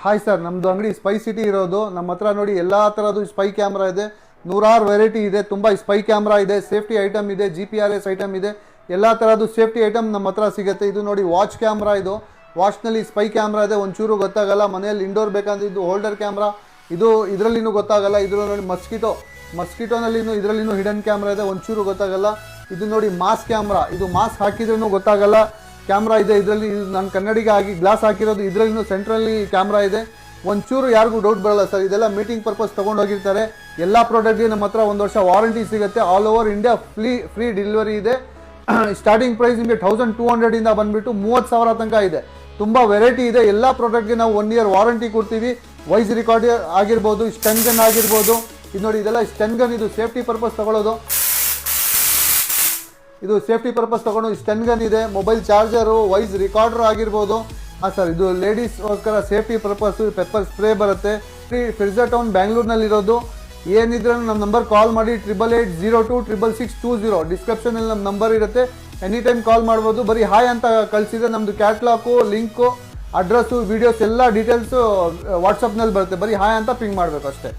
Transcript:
Hi sir, ನಮ್ಮದು ಅಂಗಡಿ spy city ಇರೋದು. ನಮ್ಮ ಹತ್ರ ನೋಡಿ ಎಲ್ಲ ಥರದ್ದು ಸ್ಪೈ ಕ್ಯಾಮ್ರಾ ಇದೆ, ನೂರಾರು ವೆರೈಟಿ ಇದೆ. ತುಂಬ ಸ್ಪೈ ಕ್ಯಾಮ್ರಾ ಇದೆ, ಸೇಫ್ಟಿ ಐಟಮ್ ಇದೆ, GPS ಐಟಮ್ ಇದೆ, ಎಲ್ಲ ಥರದ್ದು ಸೇಫ್ಟಿ ಐಟಮ್ ನಮ್ಮ ಹತ್ರ ಸಿಗುತ್ತೆ. ಇದು ನೋಡಿ ವಾಚ್ ಕ್ಯಾಮ್ರಾ, ಇದು ವಾಚ್ನಲ್ಲಿ ಸ್ಪೈ ಕ್ಯಾಮ್ರಾ ಇದೆ, ಒಂಚೂರು ಗೊತ್ತಾಗಲ್ಲ. ಮನೆಯಲ್ಲಿ ಇಂಡೋರ್ ಬೇಕಂದ್ರೆ ಇದು ಹೋಲ್ಡರ್ ಕ್ಯಾಮ್ರಾ, ಇದು ಇದರಲ್ಲಿನೂ ಗೊತ್ತಾಗಲ್ಲ. ಇದು ನೋಡಿ ಮಸ್ಕಿಟೋನಲ್ಲಿನೂ ಇದರಲ್ಲಿನೂ ಹಿಡನ್ ಕ್ಯಾಮ್ರಾ ಇದೆ, ಒಂಚೂರು ಗೊತ್ತಾಗಲ್ಲ. ಇದು ನೋಡಿ ಮಾಸ್ ಕ್ಯಾಮ್ರಾ, ಇದು ಮಾಸ್ಕ್ ಹಾಕಿದ್ರೂ ಗೊತ್ತಾಗಲ್ಲ ಕ್ಯಾಮ್ರಾ ಇದೆ. ಇದರಲ್ಲಿ ನಾನು ಕನ್ನಡಿಗೆ ಆಗಿ ಗ್ಲಾಸ್ ಹಾಕಿರೋದು, ಇದರಲ್ಲಿನೂ ಸೆಂಟ್ರಲ್ಲಿ ಕ್ಯಾಮ್ರಾ ಇದೆ. ಒಂಚೂರು ಯಾರಿಗೂ ಡೌಟ್ ಬರಲ್ಲ ಸರ್. ಇದೆಲ್ಲ ಮೀಟಿಂಗ್ ಪರ್ಪಸ್ ತೊಗೊಂಡೋಗಿರ್ತಾರೆ. ಎಲ್ಲ ಪ್ರಾಡಕ್ಟ್ಗೆ ನಮ್ಮ ಹತ್ರ 1 ವರ್ಷ ವಾರಂಟಿ ಸಿಗುತ್ತೆ. All over India free delivery ಇದೆ. ಸ್ಟಾರ್ಟಿಂಗ್ ಪ್ರೈಸ್ ನಿಮಗೆ 1200 ಇಂದ ಬಂದುಬಿಟ್ಟು 30,000 ತನಕ ಇದೆ. ತುಂಬ ವೆರೈಟಿ ಇದೆ. ಎಲ್ಲ ಪ್ರಾಡಕ್ಟ್ಗೆ ನಾವು 1 ಇಯರ್ ವಾರಂಟಿ ಕೊಡ್ತೀವಿ. ವಾಯ್ಸ್ ರೆಕಾರ್ಡ್ ಆಗಿರ್ಬೋದು, ಸ್ಟೆನ್ ಗನ್ ಆಗಿರ್ಬೋದು. ಇದು ನೋಡಿ, ಇದೆಲ್ಲ ಸ್ಟೆನ್ ಗನ್, ಇದು ಸೇಫ್ಟಿ ಪರ್ಪಸ್ ತೊಗೊಳ್ಳೋದು. ಇದು ಸೇಫ್ಟಿ ಪರ್ಪಸ್ ತೊಗೊಂಡು ಸ್ಟೆನ್ ಗನ್ ಇದೆ, ಮೊಬೈಲ್ ಚಾರ್ಜರು, ವಾಯ್ಸ್ ರಿಕಾರ್ಡರ್ ಆಗಿರ್ಬೋದು. ಹಾಂ ಸರ್, ಇದು ಲೇಡೀಸ್ಗೋಸ್ಕರ ಸೇಫ್ಟಿ ಪರ್ಪಸ್ಸು ಪೆಪ್ಪರ್ ಸ್ಪ್ರೇ ಬರುತ್ತೆ. ಫಿರ್ಜಾ ಟೌನ್ ಬ್ಯಾಂಗ್ಳೂರ್ನಲ್ಲಿರೋದು. ಏನಿದ್ರೂ ನಮ್ಮ ನಂಬರ್ ಕಾಲ್ ಮಾಡಿ 8802 ಡಿಸ್ಕ್ರಿಪ್ಷನಲ್ಲಿ ನಮ್ಮ ನಂಬರ್ ಇರುತ್ತೆ. ಎನಿ ಟೈಮ್ ಕಾಲ್ ಮಾಡ್ಬೋದು. ಬರೀ ಹಾಯ್ ಅಂತ ಕಳಿಸಿದ್ರೆ ನಮ್ಮದು ಕ್ಯಾಟ್ಲಾಗು, ಲಿಂಕು, ಅಡ್ರೆಸ್ಸು, ವೀಡಿಯೋಸ್ ಎಲ್ಲ ಡೀಟೇಲ್ಸು ವಾಟ್ಸಪ್ನಲ್ಲಿ ಬರುತ್ತೆ. ಬರೀ ಹಾಯ್ ಅಂತ ಪಿಂಗ್ ಮಾಡಬೇಕು ಅಷ್ಟೇ.